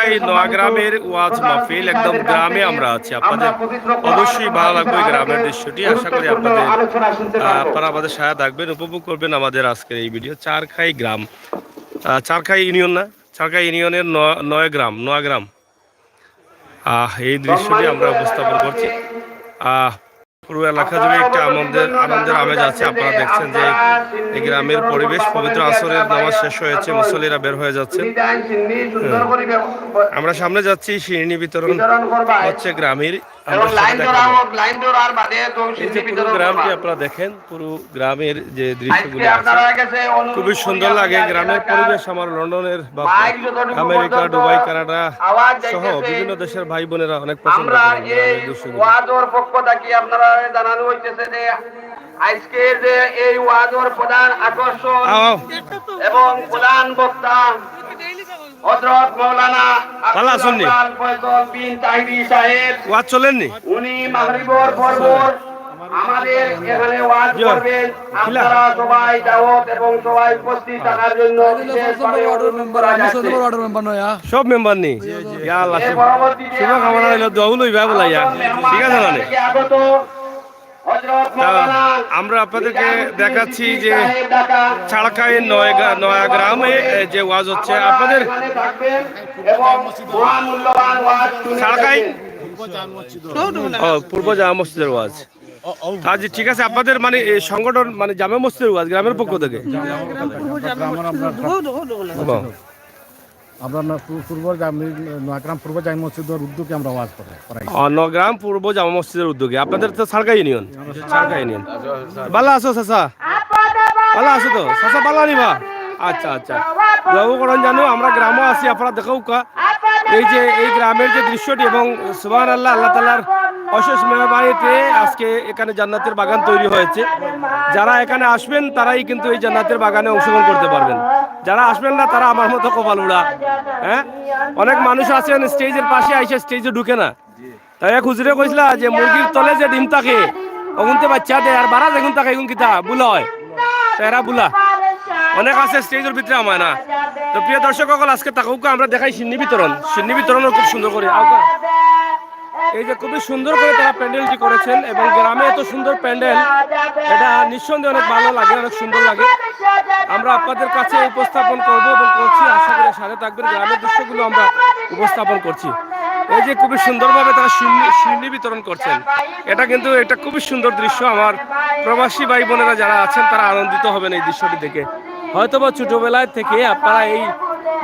চারখাই নোয়াগ্রামের ওয়াজ মাহফিল, একদম গ্রামে আমরা আছি। আপনাদের অবশ্যই ভালো লাগবে গ্রামের দৃশ্যটি। আশা করি আপনারা আমাদের সাথে থাকবেন, উপভোগ করবেন আমাদের আজকের এই ভিডিও। চারখাই গ্রাম, চারখাই ইউনিয়ন না, চারখাই ইউনিয়নের নোয়াগ্রাম এই দৃশ্যটি আমরা উপস্থাপন করছি। পুরো এলাকা জুড়ে একটা আনন্দের আমেজ আছে। আপনারা দেখছেন যে এই গ্রামের পরিবেশ, পবিত্র আসরের নামাজ শেষ হয়েছে, মুসল্লিরা বের হয়ে যাচ্ছে। আমরা সামনে যাচ্ছি, শিরনি বিতরণ হচ্ছে গ্রামের। গ্রামটি আপনারা দেখেন, পুরো গ্রামের যে দৃশ্যগুলো আছে খুবই সুন্দর লাগে। গ্রামের পরিবেশ আমার লন্ডনের বা আমেরিকা, দুবাই, কানাডা সহ বিভিন্ন দেশের ভাই বোনেরা অনেক পছন্দ করেন গ্রামের দৃশ্যগুলো। আপনারা জানানো হইতেছে যে আজকের যে এই ওয়াজের প্রধান আকর্ষণ এবং প্রধান বক্তা হযরত মাওলানা আব্দুল ফয়সাল বিন তাহিরি সাহেব ওয়াজ চলেননি, উনি মাগরিবের পর আমাদের এখানে ওয়াজ করবেন। আপনারা সবাই দাওয়াত এবং সবাই উপস্থিত থাকার জন্য বিশেষভাবে অনুরোধ করা যাচ্ছে। সব মেম্বার নেই, ইয়া আল্লাহ শুভকামনা হইলো, দোয়া লইবা বলা ইয়া, ঠিক আছে মানে। আমরা আপনাদেরকে দেখাচ্ছি যে চারখাই নোয়াগ্রামে যে ওয়াজ হচ্ছে আপনাদের চারখাই পূর্ব জামে মসজিদের ওয়াজ। জি ঠিক আছে, আপনাদের মানে সংগঠন মানে জামে মসজিদের ওয়াজ গ্রামের পক্ষ থেকে। নগ্রাম পূর্ব জামে মসজিদের উদ্যোগে আমরা ওয়াজ করাই। নগ্রাম পূর্ব জামে মসজিদের উদ্যোগে আপনাদের তো চারখাই ইউনিয়ন। ভালো আছো চাচা? ভালো আছো তো চাচা? ভালো নিবা? আচ্ছা আচ্ছা, যাবো করেন জানো, আমরা গ্রামও আছি। আপনারা দেখাও কা এই যে এই গ্রামের যে দৃশ্যটি, এবং সুবহানাল্লাহ, আল্লাহ তাআলার অশেষ মেহরবানিতে আজকে এখানে জান্নাতের বাগান তৈরি হয়েছে। যারা এখানে আসবেন তারাই কিন্তু এই জান্নাতের বাগানে অংশগ্রহণ করতে পারবেন। যারা আসবেন না তারা আমার মতো কপাল উড়া। হ্যাঁ, অনেক মানুষ আছেন স্টেজের পাশে আইসে স্টেজে ঢুকে না। তাই এক হুজুরে কইছিল যে মুরগির তলে যে ডিম থাকে ওগুনতে বাচ্চা দেয়, আর বারা যেগুন থাকে এগুন কিতা বুলা হয়, এরা বুলা অনেক আছে স্টেজের ভিতরে আমায় না। তো প্রিয় দর্শক সকল, আজকে তাকে আমরা দেখাই সিন্নি বিতরণও খুব সুন্দর করে। এই যে খুবই সুন্দর করে তারা প্যান্ডেলটি করেছেন, এবং গ্রামে এত সুন্দর প্যান্ডেল, এটা নিঃসন্দেহে অনেক ভালো লাগে, অনেক সুন্দর লাগে। আমরা আপনাদের কাছে উপস্থাপন করবো এবং করছি, আশা করি সাথে থাকবেন। গ্রামের দৃশ্যগুলো আমরা উপস্থাপন করছি। এই যে খুবই সুন্দরভাবে তারা সিন্নি বিতরণ করছেন, এটা কিন্তু একটা খুবই সুন্দর দৃশ্য। আমার প্রবাসী ভাই বোনেরা যারা আছেন তারা আনন্দিত হবেন এই দৃশ্যটি দেখে। হয়তোবা ছোটবেলায় থেকে আপনারা এই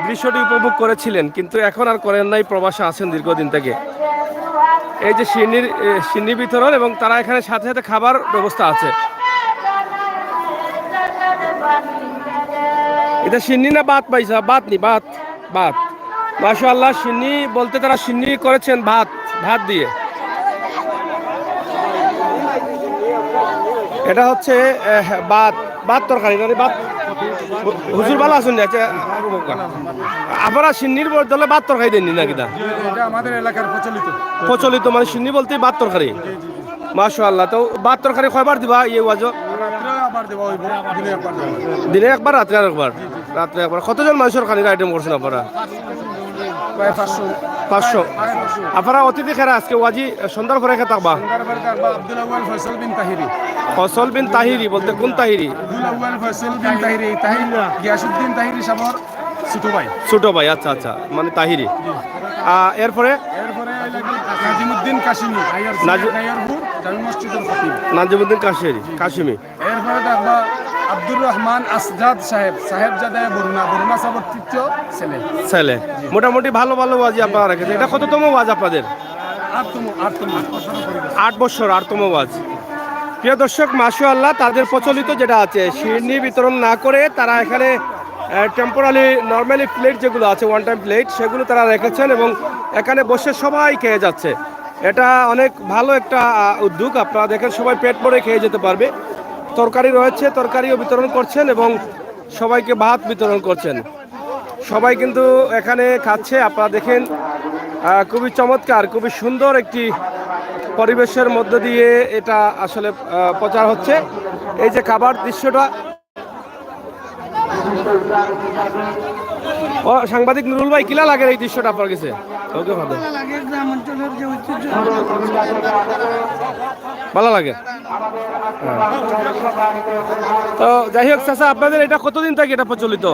দৃশ্যটি উপভোগ করেছিলেন, কিন্তু এখন আর করেন নাই, প্রবাসে আছেন দীর্ঘদিন থেকে। এই যে সিন্নি বিতরণ, এবং তারা এখানে সাথে সাথে খাবার ব্যবস্থা আছে। এটা সিন্নি না ভাত পাইছা? ভাত নি, ভাত ভাত মাশাআল্লাহ। সিন্নি বলতে তারা সিন্নি করেছেন ভাত দিয়ে। এটা হচ্ছে ভাত তরকারি, ভাত। হুজুর ভালো আছেন? আপনারা সিন্নির বদলে ভাত তরকারি দেননি নাকি? আমাদের এলাকার প্রচলিত মানে সিন্নি বলতে ভাত তরকারি। মাশাআল্লাহ। তো ভাত তরকারি কয়বার দিবা এই ওয়াজ? দিনে একবার, রাত্রে আরেকবার? রাত্রে একবার। কতজন মানুষের খানির আইটেম করছেন আপনারা? প্রায় 500। আপনারা অতিথি খেরা আজকে ওয়াজি সন্ধ্যার পরে খেয়ে থাকবা? ফয়সাল বিন তাহিরি বলতে কোন তাহিরি? ছোট ভাই। আচ্ছা আচ্ছা, মানে তাহিরি। এরপরে নাজিমুদ্দিন কাশিমি, নাজিমুদ্দিন কাশিমি। এরপরে দেখবা আব্দুর রহমান আসজাদ সাহেবজাদা বরুণা সাহেবের তৃতীয় ছেলে। মোটামুটি ভালো ওয়াজি আপনারা রেখেছেন। এটা কততম ওয়াজ আপনাদের? 8 বছর, 8তম ওয়াজ। প্রিয় দর্শক, মাশাআল্লাহ, তাদের প্রচলিত যেটা আছে সিন্নি বিতরণ না করে তারা এখানে টেম্পোরারি নর্মালি প্লেট যেগুলো আছে, ওয়ান টাইম প্লেট, সেগুলো তারা রেখেছেন এবং এখানে বসে সবাই খেয়ে যাচ্ছে। এটা অনেক ভালো একটা উদ্যোগ। আপনারা দেখেন সবাই পেট ভরে খেয়ে যেতে পারবে। তরকারি রয়েছে, তরকারিও বিতরণ করছেন এবং সবাইকে ভাত বিতরণ করছেন। সবাই কিন্তু এখানে খাচ্ছে। আপনারা দেখেন খুবই চমৎকার, খুবই সুন্দর একটি পরিবেশের মধ্য দিয়ে এটা আসলে প্রচার হচ্ছে। এই যে খাবার দৃশ্যটা ও সাংবাদিক নুরুল ভাই কিলা লাগে এই দৃশ্যটা আপনার কাছে? ওকে ভালো লাগে গ্রাম অঞ্চলের যে ঐতিহ্য ভালো লাগে। তো যাই হোক চাচা, আপনাদের এটা কতদিন থেকে এটা প্রচলিত?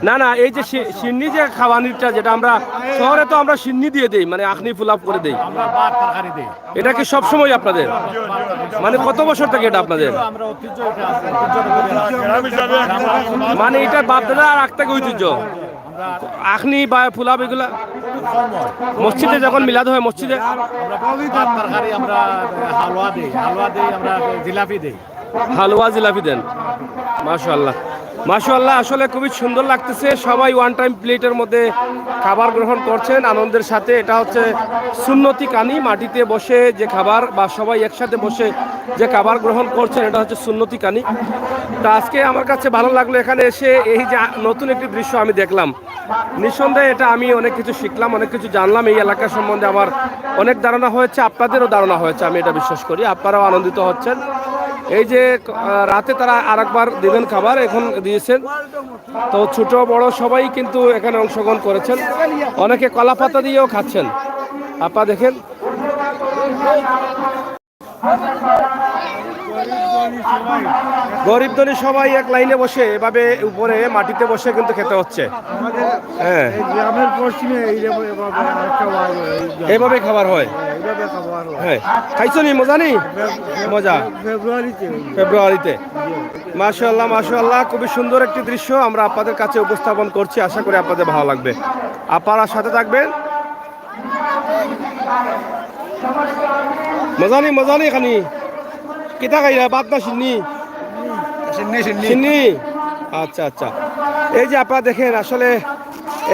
না না, এই যে সিন্নি যে খাওয়ানিটা যেটা আমরা শহরে তো আমরা সিন্নি দিয়ে দেই, মানে আখনি ফুলাপ করে দেই, এটা কি সব সময় আপনাদের? মানে কত বছর থেকে এটা আপনাদের? মানে এটা বাপ দাদা আর আগ থেকে ঐতিহ্য আখনি বা ফুলাপ এগুলা মসজিদে যখন মিলাদ হয় মসজিদে হালুয়া জিলাপি দেন। মাশাআল্লাহ মাশাআল্লাহ, আসলে খুবই সুন্দর লাগতেছে। সবাই ওয়ান টাইম প্লেটের মধ্যে খাবার গ্রহণ করছেন আনন্দের সাথে। এটা হচ্ছে সুন্নতি কানি, মাটিতে বসে যে খাবার বা সবাই একসাথে বসে যে খাবার গ্রহণ করছেন এটা হচ্ছে সুন্নতি কানি। তা আজকে আমার কাছে ভালো লাগলো এখানে এসে, এই যে নতুন একটি দৃশ্য আমি দেখলাম। নিঃসন্দেহে এটা আমি অনেক কিছু শিখলাম, অনেক কিছু জানলাম। এই এলাকা সম্বন্ধে আমার অনেক ধারণা হয়েছে, আপনাদেরও ধারণা হয়েছে, আমি এটা বিশ্বাস করি। আপনারাও আনন্দিত হচ্ছেন। এই যে রাতে তারা আরেকবার দিবেন খাবার, এখন দিয়েছেন। তো ছোট বড় সবাই কিন্তু এখানে অংশগ্রহণ করেছেন, অনেকে কলা পাতা দিয়েও খাচ্ছেন। আপনারা দেখেন গরিব ধনী সবাই এক লাইনে বসে এভাবে উপরে মাটিতে বসে কিন্তু খেতে হচ্ছে। হ্যাঁ, গ্রামের পশ্চিমে এইভাবে খাবার হয়। হ্যাঁ, খাইছো নি? মজা নেই? মজা ফেব্রুয়ারিতে। মাশাআল্লাহ মাশাআল্লাহ, খুবই সুন্দর একটি দৃশ্য আমরা আপনাদের কাছে উপস্থাপন করছি। আশা করি আপনাদের ভালো লাগবে। আপনারা সাথে থাকবেন। মজা নেই খানি কিতা খাইরা বাদ না সিন্নি সিন্নি। আচ্ছা আচ্ছা, এই যে আপনারা দেখেন আসলে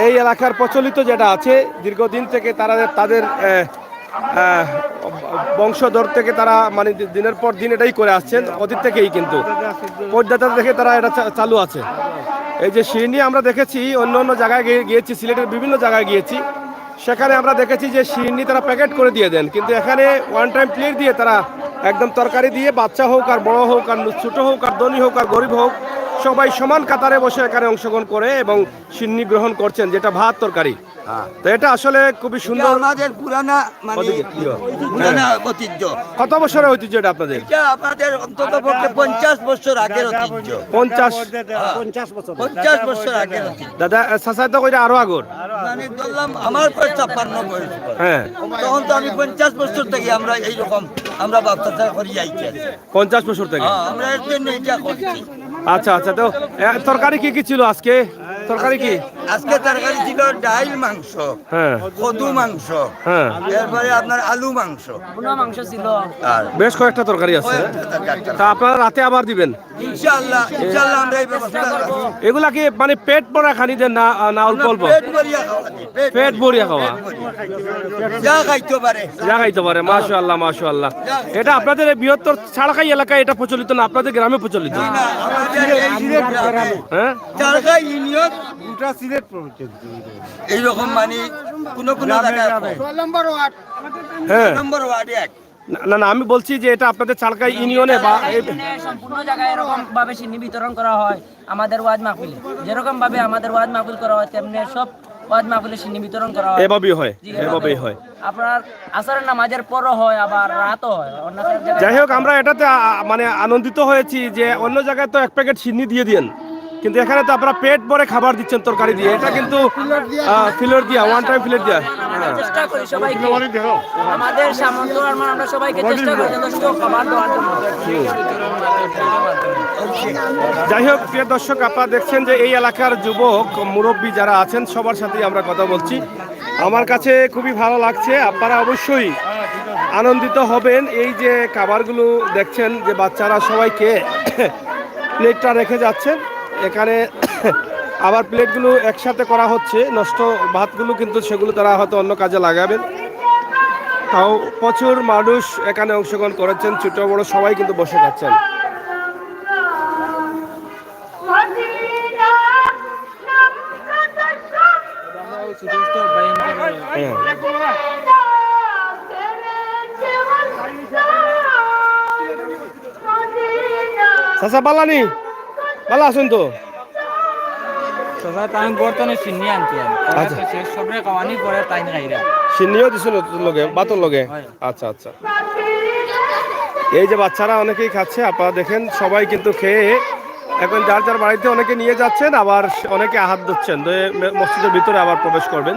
এই এলাকার প্রচলিত যেটা আছে দীর্ঘদিন থেকে তারা তাদের বংশধর থেকে তারা মানে দিনের পর দিন এটাই করে আসছেন, অতীত থেকেই কিন্তু পর্যাদার দেখে তারা এটা চালু আছে। এই যে সিন্নি আমরা দেখেছি অন্য অন্য জায়গায় গিয়েছি, সিলেটের বিভিন্ন জায়গায় গিয়েছি, সেখানে আমরা দেখেছি যে সিন্নি তারা প্যাকেট করে দিয়ে দেন, কিন্তু এখানে ওয়ান টাইম প্লেট দিয়ে তারা একদম তরকারি দিয়ে, বাচ্চা হোক আর বড় হোক আর ছোট হোক আর ধনী হোক আর গরিব হোক সবাই সমান কাতারে বসে এখানে অংশগ্রহণ করে এবং সিন্নি গ্রহণ করছেন, যেটা ভাত তরকারি। তো এটা আসলে খুবই সুন্দর, আমাদের পুরানা মানে পুরানা ঐতিহ্য। কত বছরের ঐতিহ্য এটা আপনাদের? এটা আমাদের অন্তত পক্ষে 50 বছর আগের ঐতিহ্য। 50 বছর আগের ঐতিহ্য। দাদা চাচা তো কইরা আরো আগর, মানে ধরলাম আমার বয়স 56 বয়স। হ্যাঁ, তখন তো আমি 50 বছর থেকে আমরা এইরকম আমরা ব্যবসা করি যাইছি। 50 বছর থেকে আমরা এর জন্য এটা করছি। আচ্ছা আচ্ছা, তো তরকারি কি কি ছিল আজকে? তরকারি কি আজকে তরকারি ছিল ডাইল মাংস, হ্যাঁ কদু মাংস, হ্যাঁ, এরপরে আপনার আলু মাংস, মাংস ছিল। আর বেশ কয়েকটা তরকারি আছে। তা আপনারা রাতে আবার দিবেন ইনশাআল্লাহ ইনশাআল্লাহ আমরা এই ব্যবস্থা করব। এগুলা কি মানে পেট ভরা খানি দেন না না অল্প অল্প? পেট ভরিয়া খাওয়া, পেট ভরিয়া খাওয়া, যা খাইতে পারে যা খাইতে পারে। মাশাআল্লাহ মাশাআল্লাহ, এটা আপনাদের এই বৃহত্তর ছাড়খাই এলাকায় এটা প্রচলিত না, আপনাদের গ্রামে প্রচলিত? না, আমাদের এই গ্রামে হ্যাঁ, চারঘাই ইউনিয়ন গোটা সিলেট এইরকম মানে কোন কোন জায়গায় হ্যাঁ, নম্বর ওয়ার্ডে এক। না না, আমি বলছি যে এটা আপনাদের ছাড়খাই ইউনিয়নে বা সম্পূর্ণ জায়গায় এরকম ভাবে সিন্নি বিতরণ করা হয়। আমাদের ওয়াজ মাহফিলে যেরকম ভাবে আমাদের ওয়াজ মাহফিল করা হয়, তেমনি সব ওয়াজ মাহফিলে সিন্নি বিতরণ করা হয়। এভাবেই হয়, এভাবেই হয়। আপনার আসরের নামাজের পরও হয়, আবার রাতও হয়। অন্য সব জায়গায় যাই হোক, আমরা এটাতে মানে আনন্দিত হয়েছি যে অন্য জায়গায় তো এক প্যাকেট সিন্নি দিয়ে দেন, কিন্তু এখানে তো আপনারা পেট ভরে খাবার দিচ্ছেন তরকারি দিয়ে। এটা কিন্তু ফিলর দিয়া, ওয়ান টাইম ফিলর দিয়া। আমরা চেষ্টা করি সবাইকে, আমাদের সামর্থ্য আমরা সবাইকে চেষ্টা করি যথেষ্ট খাবার দেওয়ার জন্য। যাই হোক প্রিয় দর্শক, আপনারা দেখছেন যে এই এলাকার যুবক মুরব্বী যারা আছেন সবার সাথেই আমরা কথা বলছি। আমার কাছে খুবই ভালো লাগছে। আপনারা অবশ্যই আনন্দিত হবেন। এই যে খাবারগুলো দেখছেন যে বাচ্চারা সবাইকে প্লেটটা রেখে যাচ্ছেন এখানে, আবার প্লেটগুলো একসাথে করা হচ্ছে, নষ্ট ভাতগুলো কিন্তু সেগুলো তারা হয়তো অন্য কাজে লাগাবেন। তাও প্রচুর মানুষ এখানে অংশগ্রহণ করেছেন, ছোট বড় সবাই কিন্তু বসে যাচ্ছেন। চাচা বালানি ভালো আছেন তো? তাই বর্তনে চিনি আনতে আচ্ছা। শেষ সবরে কাওয়ানি করে তাই খাইরা সিন্নিও দিছো নতুন লগে বাতর লগে আচ্ছা আচ্ছা এই যে বাচ্চারা অনেকেই খাচ্ছে আপনারা দেখেন সবাই কিন্তু খেয়ে এখন যার যার বাড়িতে অনেকে নিয়ে যাচ্ছেন আবার অনেকে হাত ধুচ্ছেন তো মসজিদের ভিতরে আবার প্রবেশ করবেন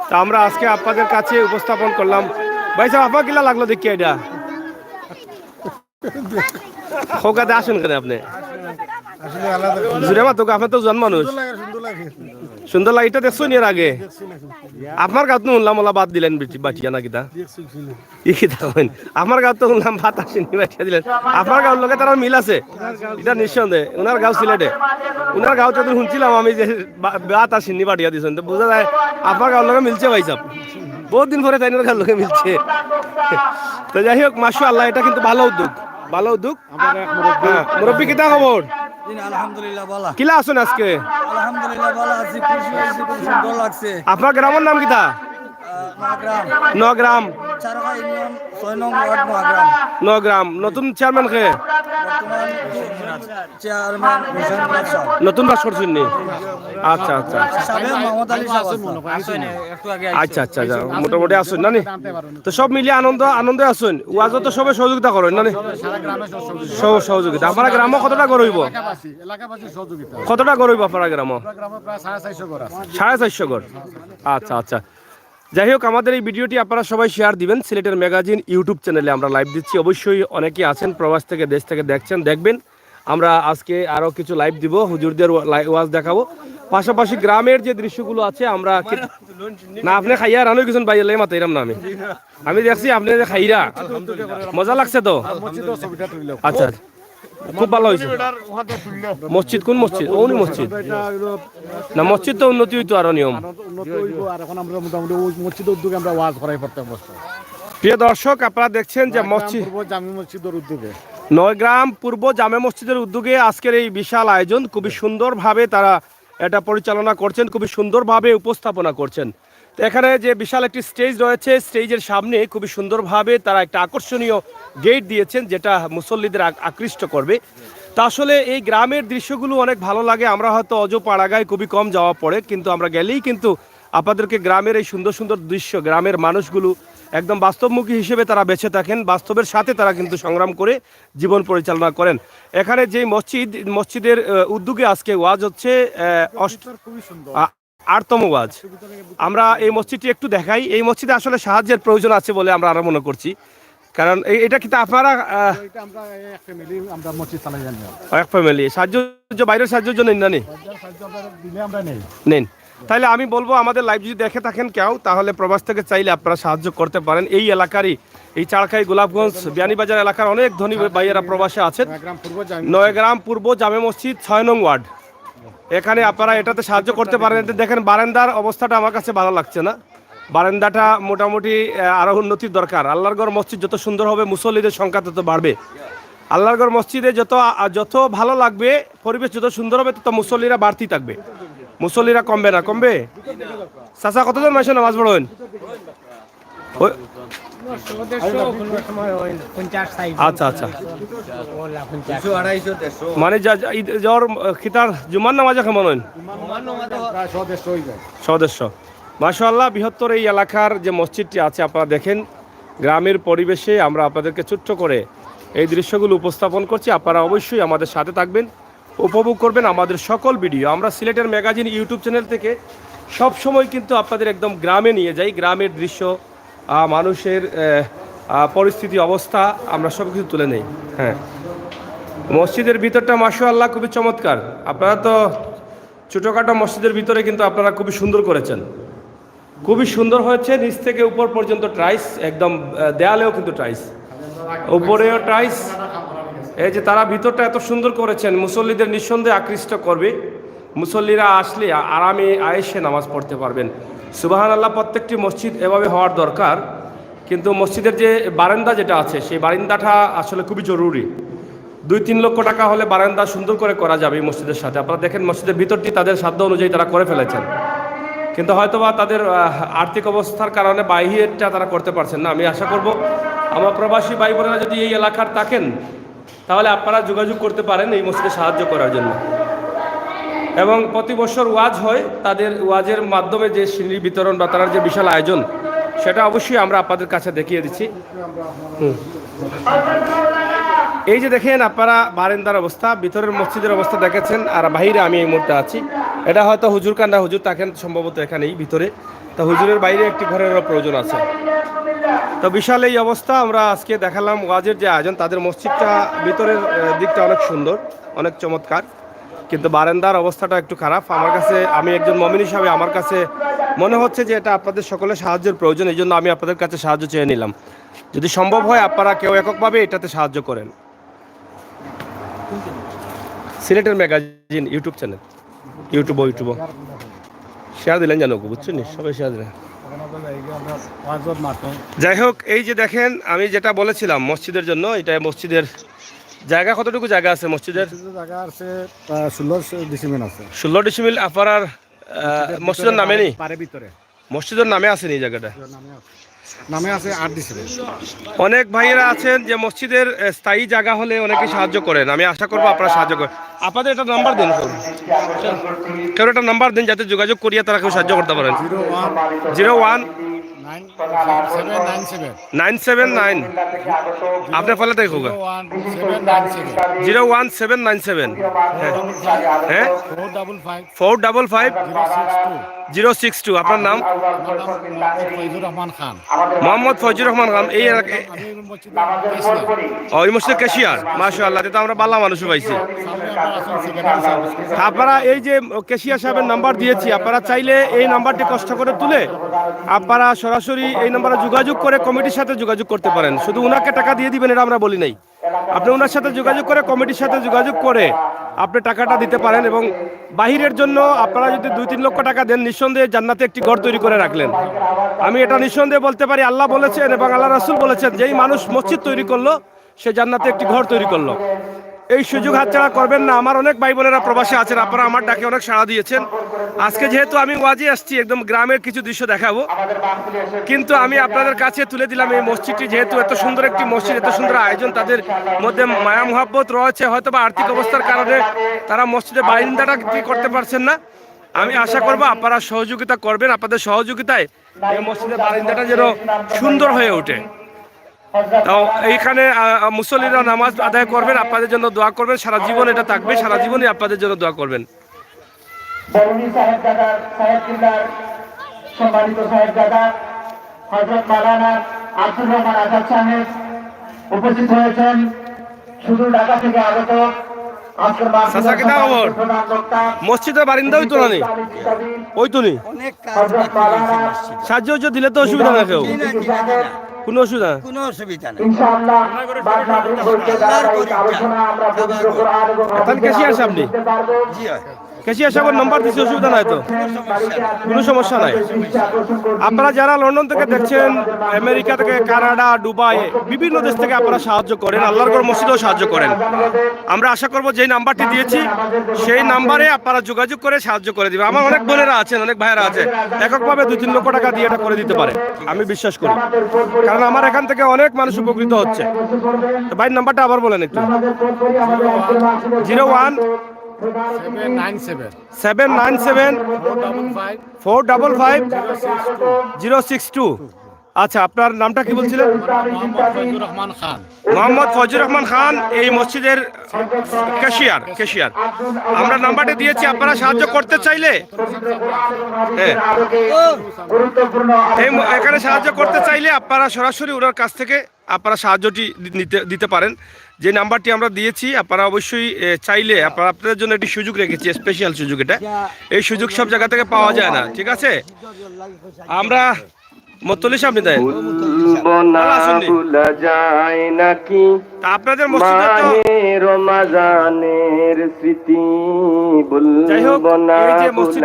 তা আমরা আজকে আপনাদের কাছে উপস্থাপন করলাম ভাই সাহেব আপনার কিলা লাগলো দেখি এটা খোকাতে আসেন কেন আপনি জুড়ে মাতো আপনার তো জন মানুষ সুন্দর লাগে এটা দেখছো এর আগে আপনার গাছ তো উনলাম ওলা বাদ দিলেন বাটিয়া না কিতা আমার গাঁও তো উনলাম ভাত আসেনি বাটিয়া দিলেন আপনার গাঁর লোকে তার মিল আছে এটা নিঃসন্দেহে ওনার গাঁও সিলেটে ওনার গাঁও তো শুনছিলাম আমি যে ভাত আসেনি বাটিয়া দিয়েছেন তো বোঝা যায় আপনার গাঁর লোকে মিলছে ভাই সাহেব বহুত দিন পরে তাই গাঁর লোকে মিলছে তো যাই হোক মাশাআল্লাহ এটা কিন্তু ভালো উদ্যোগ হ্যাঁ মুরব্বী কিতা খবর আলহামদুলিল্লাহ ভালো কিলা আছেন আজকে আলহামদুলিল্লাহ ভালো আছি খুশি হয়েছি খুব সুন্দর লাগছে আপনার গ্রামের নাম কিতা নগ্রাম চারঘা ইউনিয়ন 6 নং ওয়ার্ড নোয়াগ্রাম নগ্রাম নতুন চেয়ারম্যান কে বর্তমান চেয়ারম্যান হোসেন বাদশা নতুন বাস করছেন নি আচ্ছা আচ্ছা সাবেক মোহাম্মদ আলী সাহেব একটু আগে আচ্ছা আচ্ছা আচ্ছা মোটামুটি আসুন না নি তো সব মিলিয়ে আনন্দে আসুন ওয়াজও তো সবে সহযোগিতা করেন না নি সব সহযোগিতা আপনারা গ্রামে কতটা গড়ইব কতটা গড়ইব আপনারা গ্রামে 450 গড় আচ্ছা আচ্ছা যাই হোক আমাদের এই ভিডিওটি আপনারা সবাই শেয়ার দিবেন সিলেটের ম্যাগাজিন ইউটিউব চ্যানেলে আমরা লাইভ দিচ্ছি অবশ্যই অনেকেই আছেন প্রবাস থেকে দেশ থেকে দেখবেন আমরা আজকে আরও কিছু লাইভ দিব হুজুরদের ওয়াজ দেখাবো পাশাপাশি গ্রামের যে দৃশ্যগুলো আছে আমরা না আপনি খাইয়া রানো কিছু বাইরে মাতে এরম না আমি দেখছি আপনি যে খাইরা মজা লাগছে তো আচ্ছা খুব ভালো হয়েছে মসজিদ কোন মসজিদ ওনি মসজিদ না মসজিদ তো উন্নতি হইতো আরো নিয়ম প্রিয় দর্শক আপনারা দেখছেন যে মসজিদ নয়গ্রাম পূর্ব জামে মসজিদের উদ্যোগে আজকের এই বিশাল আয়োজন খুবই সুন্দরভাবে তারা এটা পরিচালনা করছেন খুবই সুন্দরভাবে উপস্থাপনা করছেন তো এখানে যে বিশাল একটি স্টেজ রয়েছে স্টেজের সামনে খুবই সুন্দরভাবে তারা একটা আকর্ষণীয় গেট দিয়েছেন যেটা মুসল্লিদের আকৃষ্ট করবে তা আসলে এই গ্রামের দৃশ্যগুলো অনেক ভালো লাগে আমরা হয়তো অজপাড়াগায় খুবই কম যাওয়া পড়ে কিন্তু আমরা গেলেই কিন্তু আপনাদেরকে গ্রামের এই সুন্দর সুন্দর দৃশ্য গ্রামের মানুষগুলো একদম বাস্তবমুখী হিসেবে তারা বেঁচে থাকেন বাস্তবের সাথে তারা কিন্তু সংগ্রাম করে জীবন পরিচালনা করেন এখানে যে মসজিদের উদ্যোগে আজকে ওয়াজ হচ্ছে 8তম ওয়াজ আমরা এই মসজিদটি একটু দেখাই এই মসজিদে আসলে সাহায্যের প্রয়োজন আছে বলে আমরা আরো মনে করছি কারণ এটা কিন্তু আপনারা এক ফ্যামিলি সাহায্য বাইরের সাহায্যের জন্য নেন তাহলে আমি বলবো আমাদের লাইভ যদি দেখে থাকেন কেউ তাহলে প্রবাস থেকে চাইলে আপনারা সাহায্য করতে পারেন এই এলাকারই এই চারখাই গোলাপগঞ্জ বিয়ানীবাজার এলাকার অনেক ধনী ভাইয়েরা প্রবাসে আছেন নয়গ্রাম পূর্ব জামে মসজিদ 6 নং ওয়ার্ড এখানে আপনারা এটাতে সাহায্য করতে পারেন দেখেন বারান্দার অবস্থাটা আমার কাছে ভালো লাগছে না বারান্দাটা মোটামুটি আরো উন্নতির দরকার আল্লাহরগড় মসজিদ যত সুন্দর হবে মুসল্লিদের সংখ্যা তত বাড়বে আল্লাহরগড় মসজিদে যত ভালো লাগবে পরিবেশ যত সুন্দর হবে তত মুসল্লিরা বাড়তি থাকবে মুসল্লিরা কমবে চাচা কতজন মাসে নামাজ পড়েন আচ্ছা আচ্ছা মানে জ্বর খিতার জুমার নামাজে কেমন হন সদস্য মাশাআল্লাহ বৃহত্তর এই এলাকার যে মসজিদটি আছে আপনারা দেখেন গ্রামের পরিবেশে আমরা আপনাদেরকে ছোট্ট করে এই দৃশ্যগুলো উপস্থাপন করছি আপনারা অবশ্যই আমাদের সাথে থাকবেন উপভোগ করবেন আমাদের সকল ভিডিও আমরা সিলেটের ম্যাগাজিন ইউটিউব চ্যানেল থেকে সব সময় কিন্তু আপনাদের একদম গ্রামে নিয়ে যাই গ্রামের দৃশ্য মানুষের পরিস্থিতি অবস্থা আমরা সব কিছু তুলে নেই হ্যাঁ মসজিদের ভিতরটা মাশাআল্লাহ খুবই চমৎকার আপনারা তো ছোটোখাটো মসজিদের ভিতরে কিন্তু আপনারা খুবই সুন্দর করেছেন খুবই সুন্দর হয়েছে নিচ থেকে উপর পর্যন্ত টাইলস একদম দেয়ালেও কিন্তু টাইলস উপরেও টাইলস এই যে তারা ভিতরটা এত সুন্দর করেছেন মুসল্লিদের নিঃসন্দেহে আকৃষ্ট করবে মুসল্লিরা আসলে আরামে আয়েসে নামাজ পড়তে পারবেন সুবহানাল্লাহ প্রত্যেকটি মসজিদ এভাবে হওয়ার দরকার কিন্তু মসজিদের যে বারান্দা যেটা আছে সেই বারান্দাটা আসলে খুবই জরুরি 2-3 লক্ষ টাকা হলে বারান্দা সুন্দর করে করা যাবে এই মসজিদের সাথে আপনারা দেখেন মসজিদের ভিতরটি তাদের সাধ্য অনুযায়ী তারা করে ফেলেছেন কিন্তু হয়তোবা তাদের আর্থিক অবস্থার কারণে বাহিরটা তারা করতে পারছেন না আমি আশা করব আমার প্রবাসী ভাই বোনেরা যদি এই এলাকার থাকেন তাহলে আপনারা যোগাযোগ করতে পারেন এই মসজিদে সাহায্য করার জন্য এবং প্রতি বছর ওয়াজ হয়, তাদের ওয়াজের মাধ্যমে যে সিঁড়ি বিতরণ বা তার যে বিশাল আয়োজন, সেটা অবশ্যই আমরা আপনাদের কাছে দেখিয়ে দিচ্ছি। এই যে দেখেন আপনারা বারান্দার অবস্থা, ভিতরের মসজিদের অবস্থা দেখেছেন, আর বাইরে আমি এই মুহূর্তে আছি। এটা হয়তো হুজুর কান্দা, হুজুর থাকেন সম্ভবত এখানেই ভিতরে, তো হুজুরের বাইরে একটি ঘরেরও প্রয়োজন আছে। তো বিশাল এই অবস্থা আমরা আজকে দেখালাম ওয়াজের যে আয়োজন। তাদের মসজিদটা ভিতরের দিকটা অনেক সুন্দর, অনেক চমৎকার, কিন্তু বারান্দার অবস্থাটা একটু খারাপ। আমার কাছে, আমি একজন মুমিন হিসাবে আমার কাছে মনে হচ্ছে যে এটা আপনাদের সকলের সাহায্যের প্রয়োজন, এই জন্য আমি আপনাদের কাছে সাহায্য চেয়ে নিলাম। যদি সম্ভব হয় আপনারা কেউ এককভাবে এটাতে সাহায্য করেন। সিলেটের magazine YouTube channel, YouTube share দিলেন জানো, বুঝছেন, সবাই শেয়ার দিলেন। যাই হোক, এই যে দেখেন আমি যেটা বলেছিলাম মসজিদের জন্য, এটা মসজিদের জায়গা কতটুকু জায়গা আছে মসজিদের? জায়গা আছে 16 ডিসিমেল আছে। 16 ডিসিমিল আপনার মসজিদের নামে নেই? পারে ভিতরে মসজিদের নামে আছে নি জায়গাটা? নামে আছে 8 ডিসিমেল। অনেক ভাইয়েরা আছেন যে মসজিদের স্থায়ী জায়গা হলে অনেকে সাহায্য করেন, আমি আশা করবো আপনারা সাহায্য করেন। আপনাদের একটা নাম্বার দিন, কেউ একটা নাম্বার দিন যাতে যোগাযোগ করিয়া তারা কেউ সাহায্য করতে পারেন। 019797 আপনার ফলে দেখো 01797 হ্যাঁ 455 আপনার নাম? মোহাম্মদ ফয়জুর রহমান খান। এই ওই মসজিদের ক্যাশিয়ার, মাশাআল্লাহ, এটা আমরা বালা মানুষ পাইছি। আপনারা এই যে ক্যাশিয়ার সাহেবের নাম্বার দিয়েছি, আপনারা চাইলে এই নাম্বারটি কষ্ট করে তুলে আপনারা সরাসরি এই নাম্বারে যোগাযোগ করে কমিটির সাথে যোগাযোগ করতে পারেন। শুধু উনাকে টাকা দিয়ে দিবেন এটা আমরা বলি নাই, আপনি ওনার সাথে যোগাযোগ করে কমিটির সাথে যোগাযোগ করে আপনি টাকাটা দিতে পারেন। এবং বাহিরের জন্য আপনারা যদি 2-3 লক্ষ টাকা দেন, নিঃসন্দেহে জান্নাতে একটি ঘর তৈরি করে রাখলেন। আমি এটা নিঃসন্দেহে বলতে পারি, আল্লাহ বলেছেন এবং আল্লাহ রাসূল বলেছেন, যেই মানুষ মসজিদ তৈরি করলো সে জান্নাতে একটি ঘর তৈরি করলো। এই সুযোগ হাতছাড়া করবেন না। আমার অনেক ভাই বোনেরা প্রবাসে আছেন, আপনারা আমার ডাকে অনেক সাড়া দিয়েছেন। আজকে যেহেতু আমি ওয়াজে আসছি, একদম গ্রামের কিছু দৃশ্য দেখাবো, কিন্তু আমি আপনাদের কাছে তুলে দিলাম এই মসজিদটি। যেহেতু এত সুন্দর একটি মসজিদ, এত সুন্দর আয়োজন, তাদের মধ্যে মায়া মোহাব্বত রয়েছে, হয়তো বা আর্থিক অবস্থার কারণে তারা মসজিদের বারিন্দাটা করতে পারছেন না। আমি আশা করবো আপনারা সহযোগিতা করবেন, আপনাদের সহযোগিতায় এই মসজিদের বারিন্দাটা যেন সুন্দর হয়ে ওঠে। তাও এইখানে মুসল্লিরা নামাজ আদায় করবেন, আপনাদের জন্য দোয়া করবেন, সারা জীবন এটা থাকবে, সারা জীবনই আপনাদের জন্য দোয়া করবেন। সম্মানিত সাহেবজাদা হযরত মাওলানা আব্দুর রহমান আজাদ সাহেব উপস্থিত হয়েছেন সুদূর ঢাকা থেকে আগত। মসজিদের বারিন্দা হইতো না, ওই তো নি সাহায্য দিলে তো অসুবিধা না, কেউ কোনো অসুবিধা নেই। ক্যাশিয়ার সাহেব নেই, ক্যাশিয়ার সাহেবের নম্বর দিচ্ছে, অসুবিধা নাই তো, কোনো সমস্যা নাই। আপনারা যারা লন্ডন থেকে দেখছেন, আমেরিকা থেকে, কানাডা, দুবাই, বিভিন্ন দেশ থেকে আপনারা সাহায্য করেন, আল্লাহর ঘর মসজিদেও সাহায্য করেন। আমরা আশা করব যেই নাম্বারটি দিয়েছি সেই নাম্বারে আপনারা যোগাযোগ করে সাহায্য করে দিবেন। আমার অনেক বোনেরা আছেন, অনেক ভাইয়েরা আছে, এককভাবে 2-3 লক্ষ টাকা দিয়ে এটা করে দিতে পারে, আমি বিশ্বাস করি, কারণ আমার এখান থেকে অনেক মানুষ উপকৃত হচ্ছে। তো ভাই নাম্বারটা আবার বলেন একটু। 01797 455 062। আচ্ছা, আপনার নামটা কি বলছিলেন? মোহাম্মদ ফয়জুর রহমান খান, এই মসজিদের ক্যাশিয়ার। আমরা নাম্বারটা দিয়েছি, আপনারা সাহায্য করতে চাইলে, এখানে সাহায্য করতে চাইলে আপনারা সরাসরি ওনার কাছ থেকে আপনারা সাহায্যটি দিতে পারেন। যে নাম্বারটি আমরা দিয়েছি, আপনারা অবশ্যই চাইলে, আপনাদের জন্য একটি সুযোগ রেখেছি, স্পেশাল সুযোগ। এটা এই সুযোগ সব জায়গা থেকে পাওয়া যায় না, ঠিক আছে? আমরা মতলি সামনে দেন আপনাদের মসজিদে তো রমাজানের স্মৃতি, যাই হোক, এই যে মসজিদ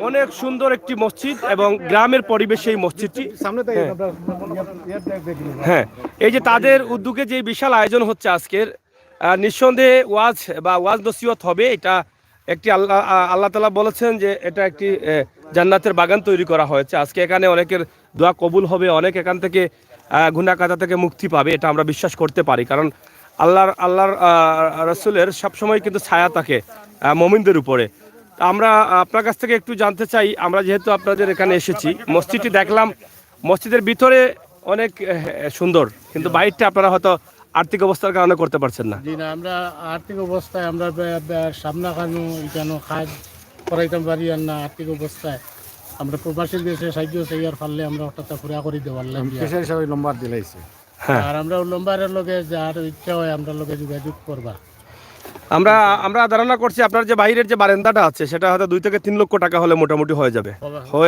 অনেক সুন্দর একটি মসজিদ এবং গ্রামের পরিবেশে এই মসজিদটি। হ্যাঁ, এই যে তাদের উদ্যোগে যে বিশাল আয়োজন হচ্ছে আজকের, নিঃসন্দেহে ওয়াজ নসিহত হবে। এটা একটি আল্লাহ তাআলা বলেছেন যে এটা একটি জান্নাতের বাগান তৈরি করা হয়েছে। আজকে এখানে অনেকের দোয়া কবুল হবে, অনেক এখান থেকে গুনাহ কাজা থেকে মুক্তি পাবে, এটা আমরা বিশ্বাস করতে পারি। কারণ আল্লাহর রসুলের সবসময় কিন্তু ছায়া থাকে মুমিনদের উপরে। তা আমরা আপনার কাছ থেকে একটু জানতে চাই, আমরা যেহেতু আপনাদের এখানে এসেছি, মসজিদটি দেখলাম, মসজিদের ভিতরে অনেক সুন্দর, কিন্তু বাইরটা আপনারা হয়তো আর্থিক অবস্থার কারণে করতে পারছেন না। জি না, আমরা আর্থিক অবস্থায় আমরা সামনা খানো কেন কাজ করাইতাম পারি আর না, আর্থিক অবস্থায় আমরা প্রবাসী দেশে সাহায্য চাইয়ার পারলে আমরা ওটা পুরা করে দেওয়ার পেশার হিসাবে লম্বার দিলাইছে। হ্যাঁ, আর আমরা লম্বারের লগে যার ইচ্ছা হয় আমরা লগে যোগাযোগ করবা। আমরা ধারণা করছি আপনার যে বাইরের যে বারান্দাটা আছে সেটা হয়তো 2 থেকে 3 লক্ষ টাকা হলে মোটামুটি হয়ে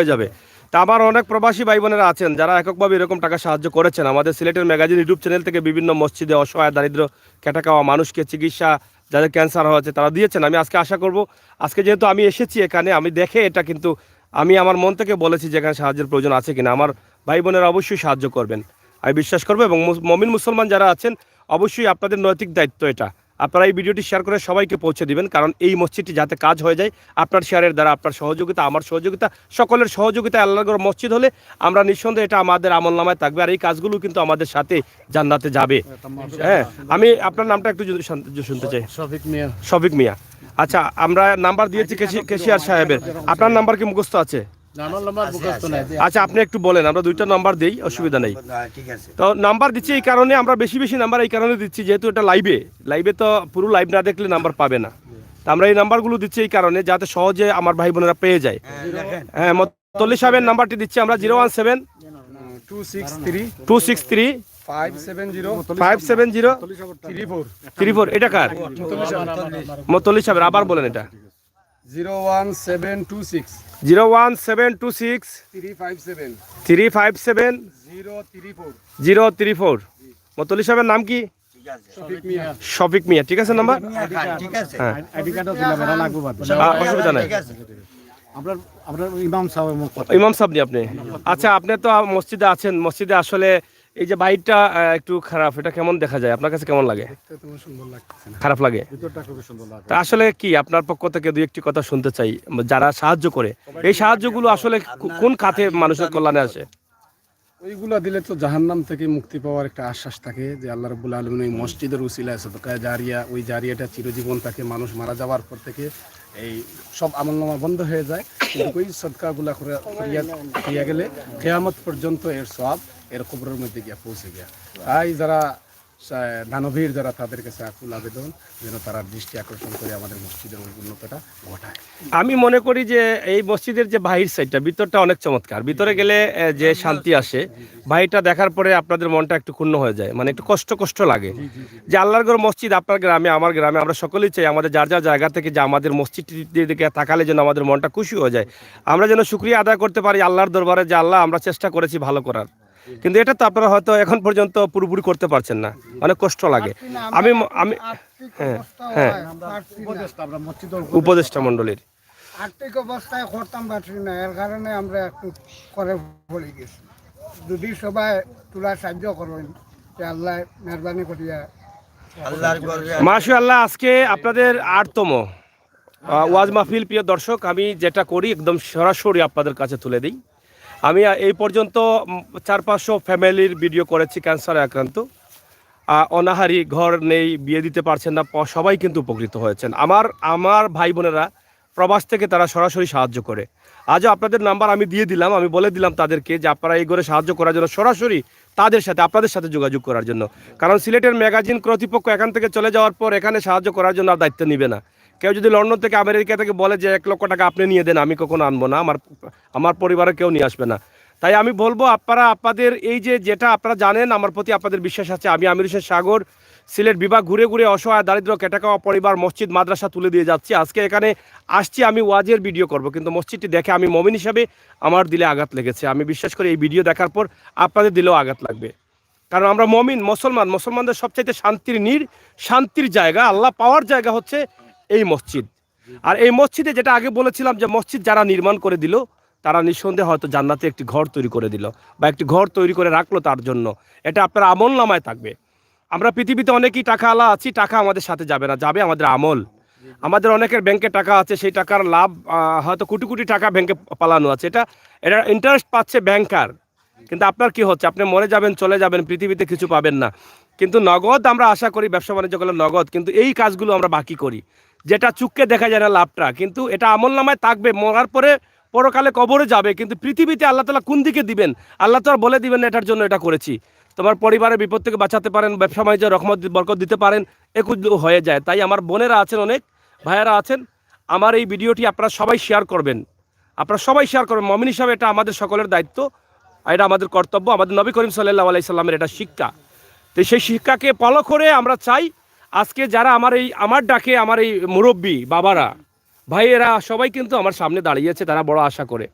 যাবে। তা আমার অনেক প্রবাসী ভাই বোনেরা আছেন যারা এককভাবে এরকম টাকা সাহায্য করেছেন। আমাদের সিলেটের ম্যাগাজিন ইউটিউব চ্যানেল থেকে বিভিন্ন মসজিদে অসহায় দারিদ্র কেটে খাওয়া মানুষকে চিকিৎসা, যাদের ক্যান্সার হয়েছে তারা দিয়েছেন। আমি আজকে আশা করব, আজকে যেহেতু আমি এসেছি এখানে, আমি দেখে এটা কিন্তু আমি আমার মন থেকে বলেছি যে এখানে সাহায্যের প্রয়োজন আছে কিনা, আমার ভাই বোনেরা অবশ্যই সাহায্য করবেন আমি বিশ্বাস করবো। এবং মমিন মুসলমান যারা আছেন অবশ্যই আপনাদের নৈতিক দায়িত্ব এটা, আপনারা এই ভিডিওটি শেয়ার করে সবাইকে পৌঁছে দিবেন, কারণ এই মসজিদটি যাতে কাজ হয়ে যায় আপনার শেয়ারের দ্বারা, আপনার সহযোগিতা, আমার সহযোগিতা, সকলের সহযোগিতা আল্লাহর মসজিদ হলে আমরা নিঃসন্দেহে এটা আমাদের আমলনামায় থাকবে, আর এই কাজগুলো কিন্তু আমাদের সাথে জান্নাতে যাবে। হ্যাঁ, আমি আপনার নামটা একটু যদি শুনতে চাই। শফিক মিয়া। আচ্ছা, আমরা নাম্বার দিয়েছি কেশিয়ার সাহেবের, আপনার নাম্বার কি মুখস্থ আছে? আমার লম্বার মুখস্থ নাই। আচ্ছা, আপনি একটু বলেন, আমরা 2টা নাম্বার দেই, অসুবিধা নেই। ঠিক আছে। তো নাম্বার দিচ্ছি এই কারণে, আমরা বেশি নাম্বার এই কারণে দিচ্ছি যেহেতু এটা লাইভে তো পুরো লাইভ না দেখলে নাম্বার পাবে না। তা আমরা এই নাম্বারগুলো দিচ্ছি এই কারণে যাতে সহজে আমার ভাই বোনেরা পেয়ে যায়। হ্যাঁ, মতলি সাহেবের নাম্বারটি দিচ্ছি আমরা 017 263 570 34। এটা কার? মতলি সাহেবের, আবার বলেন এটা। 01726 357 034। মতলি সাহেবের নাম কি? শফিক মিয়া। ঠিক আছে নাম্বার? ঠিক আছে। হ্যাঁ, আইডি কার্ডও দিলাম, এটা লাগবে বাদ। অসুবিধা নাই। ঠিক আছে। আপনার ইমাম সাহেব ইমাম সাহেব নি আপনি? আচ্ছা, আপনি তো মসজিদে আছেন, মসজিদে আসলে এই যে বাইরটা একটু খারাপ, এটা কেমন দেখা যায় আপনার কাছে, কেমন লাগে? সুন্দর লাগতেছে না, খারাপ লাগে? ভিতরটা খুব সুন্দর লাগে। তা আসলে কি আপনার পক্ষ থেকে 2-1টি কথা শুনতে চাই, যারা সাহায্য করে, এই সাহায্যগুলো আসলে কোন খাতে মানুষের কল্যাণে আসে? ওইগুলা দিলে তো জাহান্নাম থেকে মুক্তি পাওয়ার একটা আশ্বাস থাকে যে আল্লাহ রাব্বুল আলামিন এই মসজিদের উসিলায় সাদকা জারিয়া, ওই জারিয়াটা চিরজীবন থাকে, মানুষ মারা যাওয়ার পর থেকে এই সব আমলনামা বন্ধ হয়ে যায়, কিন্তু ওই সদকাগুলা করিয়া গেলে কিয়ামত পর্যন্ত এর সওয়াব এর কবরের মধ্যে গিয়া পৌঁছে গিয়া। তাই যারা দানবীর যারা, তাদের কাছে আকুল আবেদন যেন তারা দৃষ্টি আকর্ষণ করে আমাদের মসজিদের উন্নতটা ঘটায়। আমি মনে করি যে এই মসজিদের যে বাহির সাইডটা, ভিতরটা অনেক চমৎকার, ভিতরে গেলে যে শান্তি আসে, বাহিরটা দেখার পরে আপনাদের মনটা একটু ক্ষুণ্ণ হয়ে যায়, মানে একটু কষ্ট লাগে যে আল্লাহর ঘর মসজিদ আপনার গ্রামে আমার গ্রামে, আমরা সকলেই চাই আমাদের যার জায়গা থেকে যে আমাদের মসজিদটির দিকে তাকালে যেন আমাদের মনটা খুশি হয়ে যায়, আমরা যেন শুকরিয়া আদায় করতে পারি আল্লাহর দরবারে যে আল্লাহ আমরা চেষ্টা করেছি ভালো করার, কিন্তু এটা তো আপনারা হয়তো এখন পর্যন্ত পুরোপুরি করতে পারছেন না, অনেক কষ্ট লাগে। আমি হ্যাঁ উপদেষ্টা মণ্ডলীর আর্থিক অবস্থায় করতাম পারছি না, এর কারণে আমরা একটু করে পড়ে গেছি। যদি সবাই তোলা সাহায্য করবেন, আল্লাহ মেহরবানি করিয়া। মাশাআল্লাহ, আজকে আপনাদের 8তম ওয়াজ মাহফিল। প্রিয় দর্শক, আমি যেটা করি একদম সরাসরি আপনাদের কাছে তুলে দিই। আমি এই পর্যন্ত 400-500 ফ্যামিলির ভিডিও করেছি ক্যান্সারে আক্রান্ত, অনাহারি, ঘর নেই, বিয়ে দিতে পারছেন না, সবাই কিন্তু উপকৃত হয়েছেন। আমার ভাই বোনেরা প্রবাস থেকে তারা সরাসরি সাহায্য করে। আজও আপনাদের নাম্বার আমি দিয়ে দিলাম, আমি বলে দিলাম তাদেরকে যে আপনারা এই ঘরে সাহায্য করার জন্য সরাসরি তাদের সাথে, আপনাদের সাথে যোগাযোগ করার জন্য, কারণ সিলেটের ম্যাগাজিন কর্তৃপক্ষ এখান থেকে চলে যাওয়ার পর এখানে সাহায্য করার জন্য আর দায়িত্ব নিবে না। কেউ যদি লন্ডন থেকে আমেরিকা থেকে বলে যে 1 লক্ষ টাকা আপনি নিয়ে দেন, আমি কখনো আনবো না, আমার পরিবারে কেউ নিয়ে আসবে না। তাই আমি বলবো আপনারা আপনাদের এই যেটা আপনারা জানেন, আমার প্রতি আপনাদের বিশ্বাস আছে। আমি আমির হোসেন সাগর সিলেট বিভাগ ঘুরে ঘুরে অসহায় দারিদ্র কেটে খাওয়া পরিবার, মসজিদ, মাদ্রাসা তুলে দিয়ে যাচ্ছি। আজকে এখানে আসছি আমি ওয়াজের ভিডিও করব, কিন্তু মসজিদটি দেখে আমি মুমিন হিসাবে আমার দিলে আঘাত লেগেছে। আমি বিশ্বাস করি এই ভিডিও দেখার পর আপনাদের দিলেও আঘাত লাগবে, কারণ আমরা মুমিন মুসলমানদের সবচাইতে শান্তির জায়গা, আল্লাহ পাওয়ার জায়গা হচ্ছে এই মসজিদ। আর এই মসজিদে যেটা আগে বলেছিলাম যে মসজিদ যারা নির্মাণ করে দিল তারা নিঃসন্দেহে হয়তো জান্নাতে একটি ঘর তৈরি করে দিল বা একটি ঘর তৈরি করে রাখলো তার জন্য, এটা আপনার আমল নামায় থাকবে। আমরা পৃথিবীতে অনেকেই টাকা আলা আছি, টাকা আমাদের সাথে যাবে না, যাবে আমাদের আমল। আমাদের অনেকের ব্যাংকে টাকা আছে, সেই টাকার লাভ হয়তো কোটি কোটি টাকা ব্যাংকে পালানো আছে, এটা ইন্টারেস্ট পাচ্ছে ব্যাংকার, কিন্তু আপনার কি হচ্ছে, আপনি মরে যাবেন, চলে যাবেন, পৃথিবীতে কিছু পাবেন না। কিন্তু নগদ আমরা আশা করি, ব্যবসা বাণিজ্য করলে নগদ, কিন্তু এই কাজগুলো আমরা বাকি করি, যেটা চুক্কে দেখা যায় না লাভটা, কিন্তু এটা আমল নামায় থাকবে, মরার পরে পরকালে কবরে যাবে, কিন্তু পৃথিবীতে আল্লাহ তাআলা কোন দিকে দিবেন আল্লাহ তো আর বলে দিবেন না এটার জন্য এটা করেছি। তোমার পরিবারের বিপদ থেকে বাঁচাতে পারেন, ব্যবসা বাণিজ্য রহমত বরকত দিতে পারেন, এগুলো হয়ে যায়। তাই আমার বোনেরা আছেন, অনেক ভাইয়েরা আছেন, আমার এই ভিডিওটি আপনারা সবাই শেয়ার করবেন, আপনারা সবাই শেয়ার করবেন। মুমিন হিসাবে এটা আমাদের সকলের দায়িত্ব, এটা আমাদের কর্তব্য, আমাদের নবী করিম সাল্লাল্লাহু আলাইহি সাল্লামের এটা শিক্ষা। তো সেই শিক্ষাকে ফলো করে আমরা চাই আজকে যারা আমার ডাকে আমার এই মুরব্বী বাবারা ভাইয়েরা সবাই কিন্তু আমার সামনে দাঁড়িয়েছে, তারা বড় আশা করে।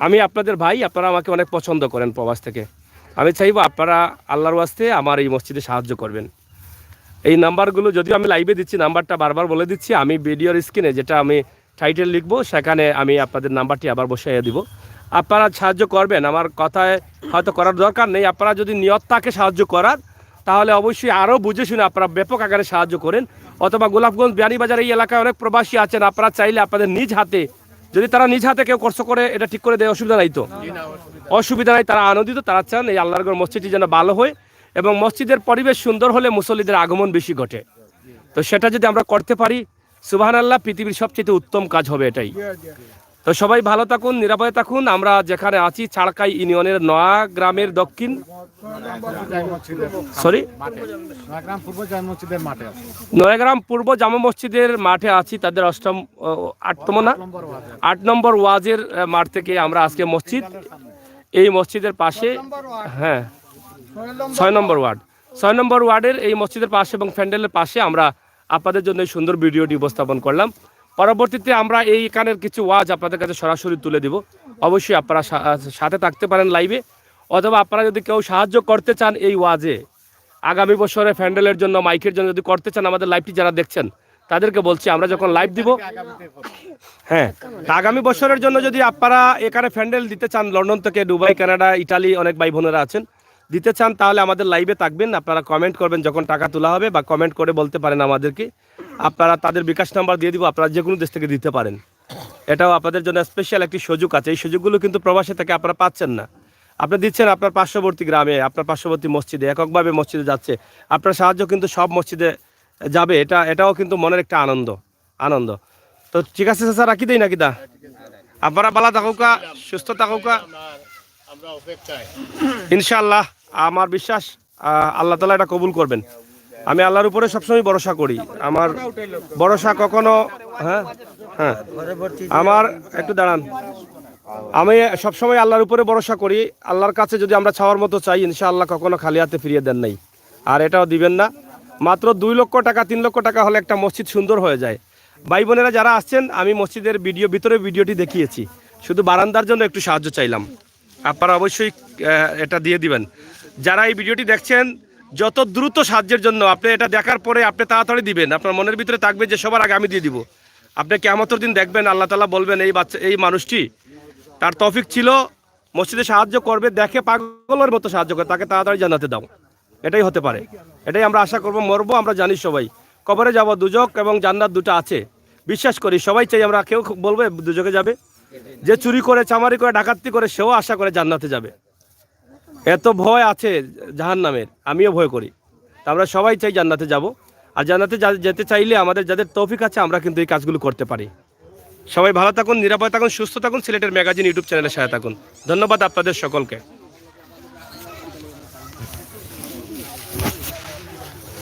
আমি আপনাদের ভাই, আপনারা আমাকে অনেক পছন্দ করেন প্রবাস থেকে। আমি চাইবো আপনারা আল্লাহর ওয়াস্তে আমার এই মসজিদে সাহায্য করবেন। এই নাম্বারগুলো যদিও আমি লাইভে দিচ্ছি, নাম্বারটা বারবার বলে দিচ্ছি, আমি ভিডিওর স্ক্রিনে যেটা আমি টাইটেল লিখবো সেখানে আমি আপনাদের নাম্বারটি আবার বসাইয়ে দিব। আপনারা সাহায্য করবেন, আমার কথায় হয়তো করার দরকার নেই, আপনারা যদি নিয়ত থাকে সাহায্য করার তাহলে অবশ্যই আরও বুঝে শুনে আপনারা ব্যাপক আকারে সাহায্য করেন। অথবা গোলাপগঞ্জ বিয়ানীবাজার এই এলাকায় অনেক প্রবাসী আছেন, আপনারা চাইলে আপনাদের নিজ হাতে, যদি তারা নিজ হাতে কেউ কষ্ট করে এটা ঠিক করে দেয়, অসুবিধা নাই তো, অসুবিধা নাই, তারা আনন্দিত, তারা চান এই আল্লাহর ঘর মসজিদটি যেন ভালো হয় এবং মসজিদের পরিবেশ সুন্দর হলে মুসল্লিদের আগমন বেশি ঘটে। তো সেটা যদি আমরা করতে পারি সুবহানাল্লাহ, পৃথিবীর সবচেয়ে উত্তম কাজ হবে এটাই। তো সবাই ভালো থাকুন, নিরাপদে থাকুন। আমরা যেখানে আছি ছাড়কাই ইউনিয়নের নয়া গ্রামের দক্ষিণ নয়াগ্রাম পূর্ব জামা মসজিদের মাঠে আছি, তাদের 8 নম্বর ওয়াজের মাঠ থেকে আমরা আজকে মসজিদ, এই মসজিদের পাশে, হ্যাঁ 6 নম্বর ওয়ার্ডের এই মসজিদের পাশে এবং প্যান্ডেলের পাশে আমরা আপনাদের জন্য এই সুন্দর ভিডিওটি উপস্থাপন করলাম। পরবর্তীতে আমরা এইখানের কিছু ওয়াজ আপনাদের কাছে সরাসরি তুলে দিব, অবশ্যই আপনারা সাথে থাকতে পারেন লাইভে, অথবা আপনারা যদি কেউ সাহায্য করতে চান এই ওয়াজে আগামী বছরে প্যান্ডেলের জন্য, মাইকের জন্য যদি করতে চান, আমাদের লাইভটি যারা দেখছেন তাদেরকে বলছি আমরা যখন লাইভ দিব, হ্যাঁ আগামী বছরের জন্য যদি আপনারা এখানে প্যান্ডেল দিতে চান, লন্ডন থেকে, দুবাই, কানাডা, ইটালি অনেক ভাই বোনেরা আছেন, দিতে চান তাহলে আমাদের লাইভে থাকবেন, আপনারা কমেন্ট করবেন যখন টাকা তোলা হবে, বা কমেন্ট করে বলতে পারেন আমাদেরকে, আপনারা তাদের বিকাশ নাম্বার দিয়ে দিব, আপনারা যে কোনো দেশ থেকে দিতে পারেন। এটাও আপনাদের জন্য স্পেশাল একটি সুযোগ আছে, এই সুযোগগুলো কিন্তু প্রবাসী থেকে আপনারা পাচ্ছেন না, আপনি দিচ্ছেন আপনার পার্শ্ববর্তী গ্রামে, আপনার পার্শ্ববর্তী মসজিদে, এককভাবে মসজিদে যাচ্ছে, আপনার সাহায্য কিন্তু সব মসজিদে যাবে, এটাও কিন্তু মনের একটা আনন্দ। তো ঠিক আছে স্যার, রাখি দেই নাকি দা, আপনারা ভালো থাকুকা, সুস্থ থাকুকা, ইনশাআল্লাহ আমার বিশ্বাস আল্লাহ তাআলা এটা কবুল করবেন। আমি আল্লাহর উপরে সবসময় ভরসা করি, আমার ভরসা কখনো, হ্যাঁ আমার একটু দাঁড়ান, আমি সবসময় আল্লাহর উপরে ভরসা করি, আল্লাহর কাছে যদি আমরা চাওয়ার মতো চাই ইনশাআল্লাহ কখনো খালি হাতে ফিরিয়ে দেন নাই, আর এটাও দিবেন না। মাত্র 2 লক্ষ টাকা 3 লক্ষ টাকা হলে একটা মসজিদ সুন্দর হয়ে যায়। ভাই বোনেরা যারা আসছেন, আমি মসজিদের ভিতরে ভিডিওটি দেখিয়েছি, শুধু বারান্দার জন্য একটু সাহায্য চাইলাম, আপনারা অবশ্যই এটা দিয়ে দিবেন। যারা এই ভিডিওটি দেখছেন, যত দ্রুত সাহায্যের জন্য আপনি এটা দেখার পরে আপনি তাড়াতাড়ি দিবেন, আপনার মনের ভিতরে থাকবে যে সবার আগে আমি দিয়ে দিব। আপনি কিয়ামতের দিন দেখবেন আল্লাহ তাআলা বলবেন এই মানুষটি তার তৌফিক ছিল মসজিদে সাহায্য করবে, দেখে পাগলের মতো সাহায্য করে, তাকে তাড়াতাড়ি জান্নাতে দাও। এটাই হতে পারে, এটাই আমরা আশা করব। মরবো আমরা জানি সবাই, কবরে যাব, দুজক এবং জান্নাত দুটো আছে, বিশ্বাস করি সবাই চাই আমরা, কেউ বলবে দুজকে যাবে, যে চুরি করে, চামারি করে, ডাকাতি করে সেও আশা করে জান্নাতে যাবে। এত ভয় আছে জাহান্নামের, আমিও ভয় করি, তা আমরা সবাই চাই জান্নাতে যাব, আর জান্নাতে যেতে চাইলে আমাদের যাদের তৌফিক আছে আমরা কিন্তু এই কাজগুলো করতে পারি। সবাই ভালো থাকুন, নিরাপদে থাকুন, সুস্থ থাকুন। সিলেটের ম্যাগাজিন ইউটিউব চ্যানেলের সাথে থাকুন। ধন্যবাদ আপনাদের সকলকে।